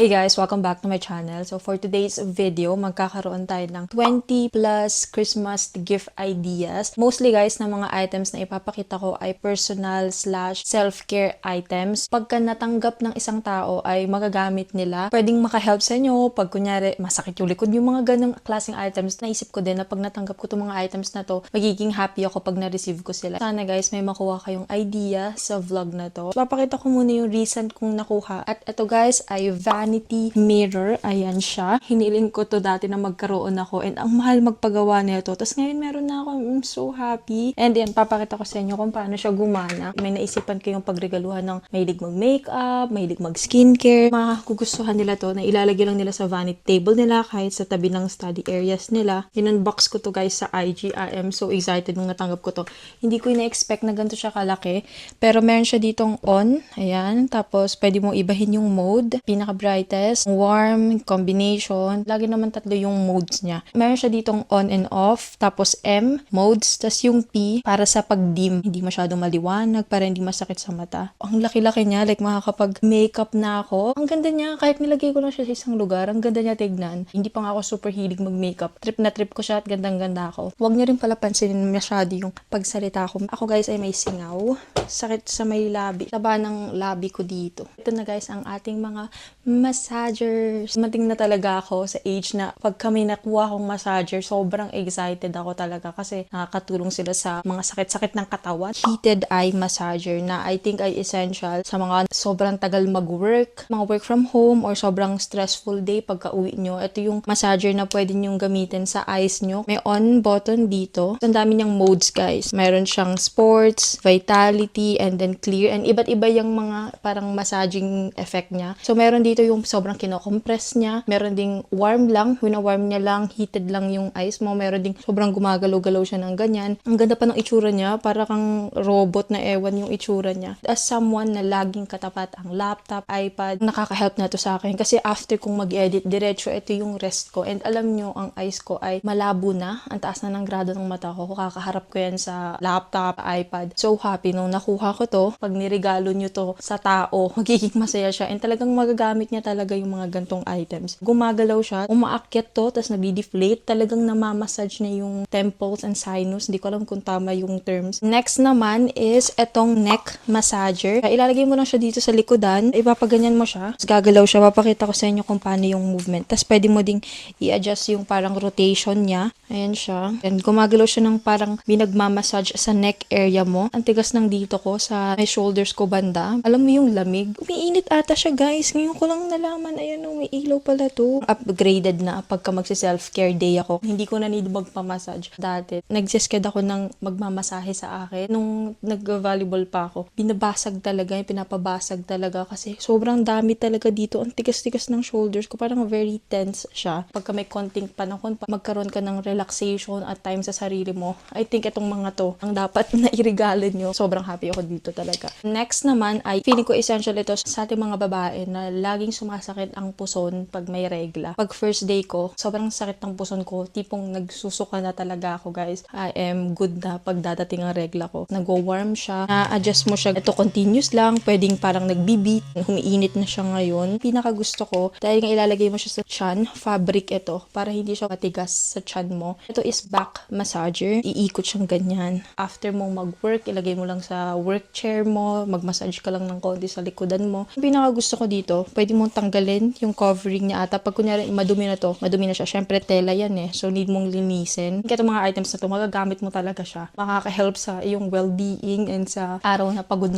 Hey guys! Welcome back to my channel. So for today's video, magkakaroon tayo ng 20 plus Christmas gift ideas. Mostly guys, na mga items na ipapakita ko ay personal slash self-care items. Pagka natanggap ng isang tao ay magagamit nila. Pwedeng makahelp sa inyo. Pag kunyari masakit yung likod, yung mga ganong klaseng items, naisip ko din na pag natanggap ko itong mga items na to, magiging happy ako pag na-receive ko sila. Sana guys, may makuha kayong idea sa vlog na to. Papakita ko muna yung recent kong nakuha. At ito guys ay vanity mirror. Ayan siya. Hinilin ko to dati na magkaroon ako and ang mahal magpagawa nito. Tapos ngayon meron na ako. I'm so happy. And yan, papakita ko sa inyo kung paano siya gumana. May naisipan ko yung pagregaluhan ng mahilig mag-makeup, mahilig mag-skincare. Makugustuhan nila to na ilalagay lang nila sa vanity table nila kahit sa tabi ng study areas nila. In-unbox ko to guys sa IG. I am so excited nung natanggap ko to. Hindi ko ina-expect na ganito siya kalaki. Pero meron siya ditong on. Ayan. Tapos pwede mong ibahin yung mode. Pinaka-brightest, warm, combination. Lagi naman tatlo yung modes niya. Meron siya ditong on and off. Tapos M, modes. Tapos yung P, para sa pag-dim. Hindi masyadong maliwanag, para hindi masakit sa mata. Ang laki-laki niya. Like, makakapag-makeup na ako. Ang ganda niya. Kahit nilagay ko lang siya sa isang lugar, ang ganda niya tignan. Hindi pa nga ako super hilig mag-makeup. Trip na trip ko siya at gandang-ganda ako. Huwag niyo rin pala pansinin masyado yung pagsalita ko. Ako guys ay may singaw. Sakit sa may labi. Taba ng labi ko dito. Ito na guys ang ating mga massagers. Mating na talaga ako sa age na pag kami nakuha akong massager, sobrang excited ako talaga kasi nakakatulong sila sa mga sakit-sakit ng katawan. Heated eye massager na I think ay essential sa mga sobrang tagal mag-work, mga work from home or sobrang stressful day pagka uwi nyo. Ito yung massager na pwede nyong gamitin sa eyes nyo. May on button dito. Ang dami niyang modes guys. Mayroon siyang sports, vitality, and then clear. And iba't iba yung mga parang massaging effect niya. So meron dito yung sobrang kinocompress niya. Meron ding warm lang. Wina-warm niya lang. Heated lang yung eyes mo. Meron ding sobrang gumagalaw-galaw siya ng ganyan. Ang ganda pa ng itsura niya. Para kang robot na ewan yung itsura niya. As someone na laging katapat ang laptop, iPad, nakaka-help na to sa akin. Kasi after kong mag-edit, diretso ito yung rest ko. And alam nyo, ang eyes ko ay malabo na. Ang taas na ng grado ng mata ko. Kakaharap ko yan sa laptop, iPad. So happy nung nakuha ko to. Pag niregalo nyo to sa tao, magiging masaya siya. And talagang magagamit niya talaga yung mga gantong items. Gumagalaw siya. Umaakyat to, tapos nadi-deflate. Talagang namamassage niya yung temples and sinus. Hindi ko alam kung tama yung terms. Next naman is etong neck massager. Ilalagay mo lang siya dito sa likodan. Ipapaganyan mo siya. Tapos gagalaw siya. Papakita ko sa inyo kung paano yung movement. Tapos pwede mo ding i-adjust yung parang rotation niya. Ayan siya. And gumagalaw siya ng parang binagmamassage sa neck area mo. Ang tigas ng dito ko sa may shoulders ko banda. Alam mo yung lamig? Umiinit ata siya guys. Ngayon ko lang nalaman. Ayan o, may ilaw pala to. Upgraded na pagka magsi-self-care day ako. Hindi ko na need magpamassage. Dati, nagsisked ako ng magmamasahe sa akin. Nung nag-volleyball pa ako, binabasag talaga, pinapabasag talaga kasi sobrang dami talaga dito. Ang tigas-tigas ng shoulders ko. Parang very tense siya. Pagka may konting panahon, magkaroon ka ng relaxation at time sa sarili mo. I think itong mga to ang dapat na irigalo nyo. Sobrang happy ako dito talaga. Next naman ay feeling ko essential ito sa ating mga babae na laging sumasakit ang puson pag may regla. Pag first day ko, sobrang sakit ng puson ko. Tipong nagsusuka na talaga ako guys. I am good na pag dadating ang regla ko. Nag-warm siya. Na-adjust mo siya. Ito continuous lang. Pwedeng parang nagbibeat. Humiinit na siya ngayon. Pinaka gusto ko dahil nga ilalagay mo siya sa tiyan. Fabric ito para hindi siya matigas sa tiyan mo. Ito is back massager. Iikot siyang ganyan. After mong mag-work, ilagay mo lang sa work chair mo. Mag-massage ka lang ng konti sa likodan mo. Yung pinaka gusto ko dito, pwede mong tanggalin yung covering niya ata. Pag kunyari madumi na to, madumi na siya. Syempre tela yan eh. So need mong linisin. Kaya itong mga items na to, magagamit mo talaga siya. Makaka-help sa iyong well-being and sa araw na pagod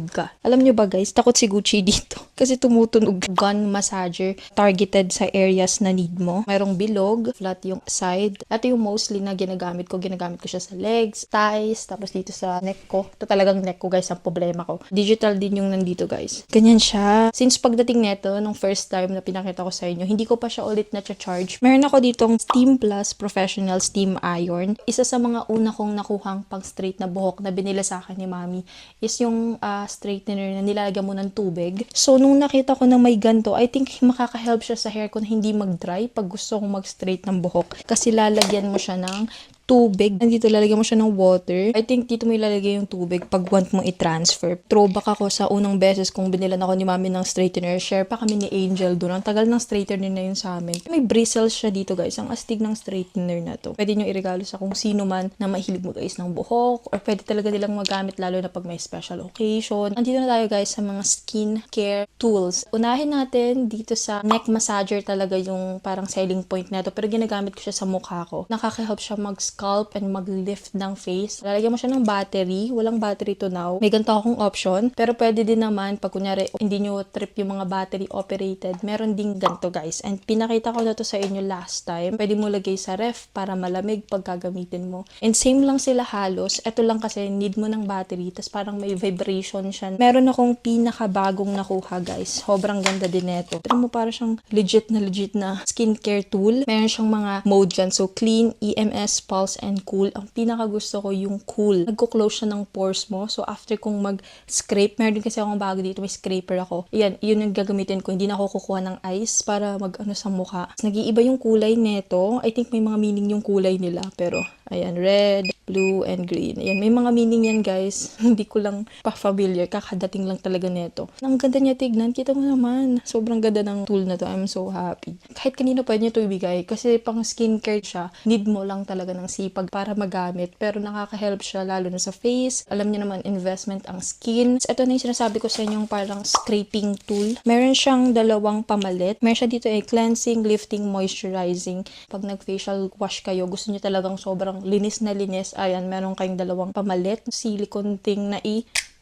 ka. Alam nyo ba guys, takot si Gucci dito. Kasi tumutunog. Gun massager, targeted sa areas na need mo. Mayroong bilog, flat yung side. Ito yung mostly na ginagamit ko. Ginagamit ko siya sa legs, thighs, tapos dito sa neck ko. Ito talagang neck ko guys, ang problema ko. Digital din yung nandito guys. Ganyan siya. Since pagdating neto, nung first time na pinakita ko sa inyo, hindi ko pa siya ulit na-charge. Meron ako ditong Steam Plus Professional Steam Iron. Isa sa mga una kong nakuhang pang straight na buhok na binila sa akin ni Mami is yung straightener na nilalagyan mo ng tubig. So, nung nakita ko na may ganto, I think makaka-help siya sa hair ko na hindi mag-dry pag gusto kong mag-straight ng buhok. Kasi lalagyan mo siya ng tubig. Nandito lalagyan mo siya ng water. I think dito mo ilalagay yung tubig pag want mo i-transfer. Throwback ako sa unang beses kung binilan ako ni mami ng straightener. Share pa kami ni Angel doon. Ang tagal ng straightener na yun sa amin. May bristles siya dito guys. Ang astig ng straightener na to. Pwede nyo iregalo sa kung sino man na mahilig mo guys ng buhok. Or pwede talaga nilang magamit lalo na pag may special occasion. Andito na tayo guys sa mga skin care tools. Unahin natin dito sa neck massager talaga yung parang selling point na to. Pero ginagamit ko siya sa mukha ko. Nakaka-help siya mag-scalp and mag-lift ng face. Lalagyan mo siya ng battery. Walang battery to now. May ganito akong option. Pero pwede din naman pag kunyari hindi nyo trip yung mga battery operated. Meron ding ganito guys. And pinakita ko na to sa inyo last time. Pwede mo lagay sa ref para malamig pag gagamitin mo. And same lang sila halos. Ito lang kasi need mo ng battery. Tapos parang may vibration siya. Meron akong pinakabagong nakuha guys. Sobrang ganda din neto. Pero mo para siyang legit na skincare tool. Meron siyang mga mode dyan. So clean, EMS, pulse, and cool. Ang pinaka gusto ko yung cool. Nagko-close siya ng pores mo. So after kong mag-scrape, meron din kasi akong bago dito. May scraper ako. Ayan, yun yung gagamitin ko. Hindi na ako kukuha ng ice para mag-ano sa mukha. Nag-iiba yung kulay neto. I think may mga meaning yung kulay nila. Pero ayan, red, blue, and green. Ayan, may mga meaning yan guys. Hindi ko lang pa-familiar. Kakadating lang talaga neto. Ang ganda niya tignan. Kita mo naman. Sobrang ganda ng tool na to. I'm so happy. Kahit kanino pwede niya to ibigay. Kasi pang skincare siya. Need mo lang talaga ng sipag para magamit. Pero nakaka-help siya lalo na sa face. Alam niyo naman, investment ang skin. So, ito na yung sinasabi ko sa inyong parang scraping tool. Meron siyang dalawang pamalit. Meron siya dito cleansing, lifting, moisturizing. Pag nag-facial wash kayo, gusto niyo talagang sobrang linis na linis. Ayan, meron kayong dalawang pamalit. Silicone thing na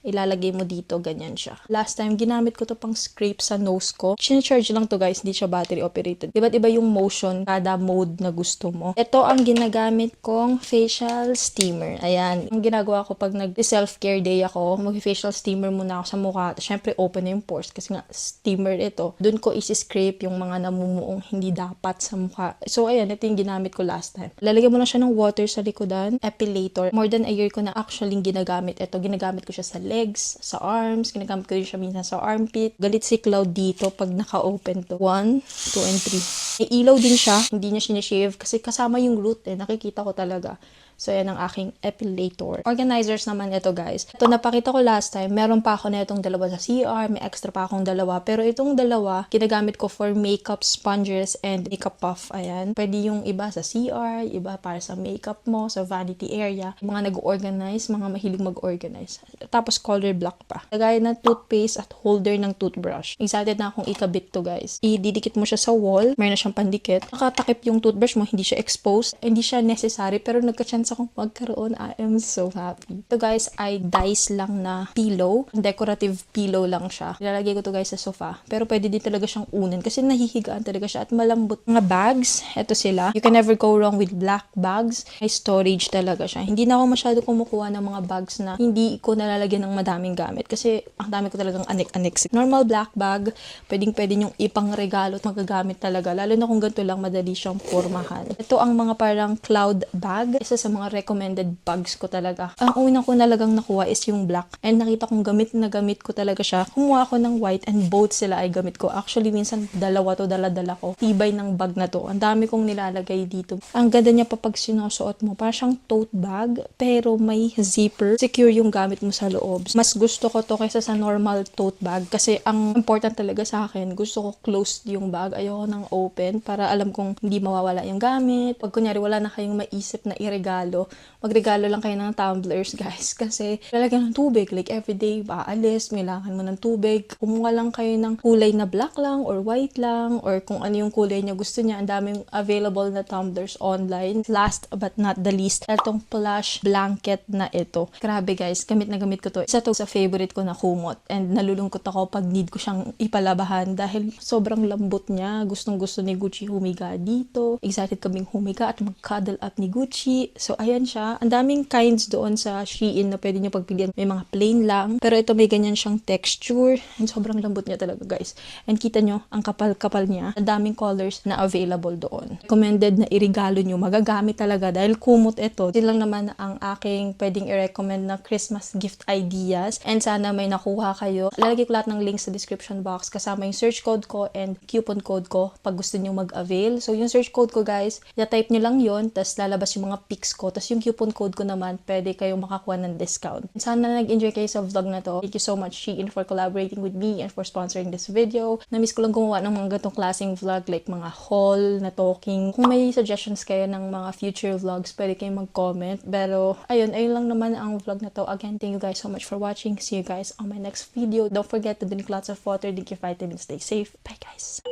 ilalagay mo dito, ganyan siya. Last time, ginamit ko to pang scrape sa nose ko. Sinacharge lang to guys, hindi siya battery operated. Iba't iba yung motion, kada mode na gusto mo. Ito ang ginagamit kong facial steamer. Ayan, ang ginagawa ko pag nag-self-care day ako, mag-facial steamer muna ako sa mukha. Siyempre, open na yung pores kasi nga, steamer ito. Doon ko isi-scrape yung mga namumuong hindi dapat sa mukha. So, ayan, ito yung ginamit ko last time. Lalagyan mo lang siya ng water sa likodan, epilator. More than a year ko na actually ginagamit ito. Ginagamit ko siya sa legs, sa arms. Ginagamit ko rin siya minsan sa armpit. Galit si Cloud dito pag naka-open to. 1, 2, and 3. May ilaw din siya. Hindi niya sinishave kasi kasama yung root Nakikita ko talaga. So, yan ang aking epilator. Organizers naman ito, guys. Ito, napakita ko last time. Meron pa ako na itong dalawa sa CR. May extra pa akong dalawa. Pero itong dalawa, ginagamit ko for makeup sponges and makeup puff. Ayan. Pwede yung iba sa CR, iba para sa makeup mo, sa vanity area. Mga nag-organize, mga mahilig mag-organize. Tapos, color block pa. Lagay ng toothpaste at holder ng toothbrush. Excited na akong ikabit to, guys. Ididikit mo siya sa wall. Mayroon na siyang pandikit. Nakatakip yung toothbrush mo. Hindi siya exposed. Hindi siya necessary. Pero nagka-chance akong magkaroon. I am so happy. Ito guys ay dice lang na pillow. Decorative pillow lang siya. Ilalagay ko to guys sa sofa. Pero pwede din talaga siyang unan kasi nahihigaan talaga siya at malambot. Mga bags, ito sila. You can never go wrong with black bags. May storage talaga siya. Hindi na ako masyado kumukuha ng mga bags na hindi ko nalalagyan ng madaming gamit kasi ang dami ko talagang anek-anek. Normal black bag, pwede nyong ipangregalo at magagamit talaga. Lalo na kung ganito lang, madali siyang pormahan. Ito ang mga parang cloud bag. Isa sa mga recommended bags ko talaga. Ang unang ko talagang nakuha is yung black. And nakita kong gamit na gamit ko talaga siya. Kumuha ako ng white and both sila ay gamit ko. Actually, minsan dalawa to, dala-dala ko. Tibay ng bag na to. Ang dami kong nilalagay dito. Ang ganda niya pa pag sinusuot mo. Parang siyang tote bag, pero may zipper. Secure yung gamit mo sa loob. Mas gusto ko to kaysa sa normal tote bag kasi ang important talaga sa akin, gusto ko closed yung bag. Ayoko nang open para alam kong hindi mawawala yung gamit. Pag kunyari wala na kayong maisip na iregalo, magregalo lang kayo ng tumblers, guys. Kasi lalagyan ng tubig. Like, everyday, aalis, kailangan mo ng tubig. Kumuha lang kayo ng kulay na black lang or white lang or kung ano yung kulay niya gusto niya. Ang daming available na tumblers online. Last but not the least, itong plush blanket na ito. Grabe, guys. Gamit na gamit ko to. Isa to sa favorite ko na kumot. And nalulungkot ako pag need ko siyang ipalabahan dahil sobrang lambot niya. Gustong-gusto ni Gucci humiga dito. Excited kaming humiga at mag-cuddle up ni Gucci. So, ayan siya. Ang daming kinds doon sa Shein na pwede nyo pagpilian. May mga plain lang. Pero ito may ganyan siyang texture. And sobrang lambot niya talaga, guys. And kita nyo, ang kapal-kapal niya. Ang daming colors na available doon. Recommended na irigalo nyo. Magagamit talaga dahil kumot ito. Yun lang naman ang aking pwedeng i-recommend na Christmas gift ideas. And sana may nakuha kayo. Lalagay ko lahat ng links sa description box. Kasama yung search code ko and coupon code ko pag gusto nyo mag-avail. So, yung search code ko, guys, i-type nyo lang yon, tapos lalabas yung mga pics ko. Tapos yung coupon code ko naman, pwede kayong makakuha ng discount. Sana nag-enjoy kayo sa vlog na to. Thank you so much, Shein, for collaborating with me and for sponsoring this video. Na-miss ko lang gumawa ng mga ganitong klaseng vlog, like mga haul na talking. Kung may suggestions kayo ng mga future vlogs, pwede kayong mag-comment. Pero, ayun lang naman ang vlog na to. Again, thank you guys so much for watching. See you guys on my next video. Don't forget to drink lots of water, drink your vitamins, stay safe. Bye, guys!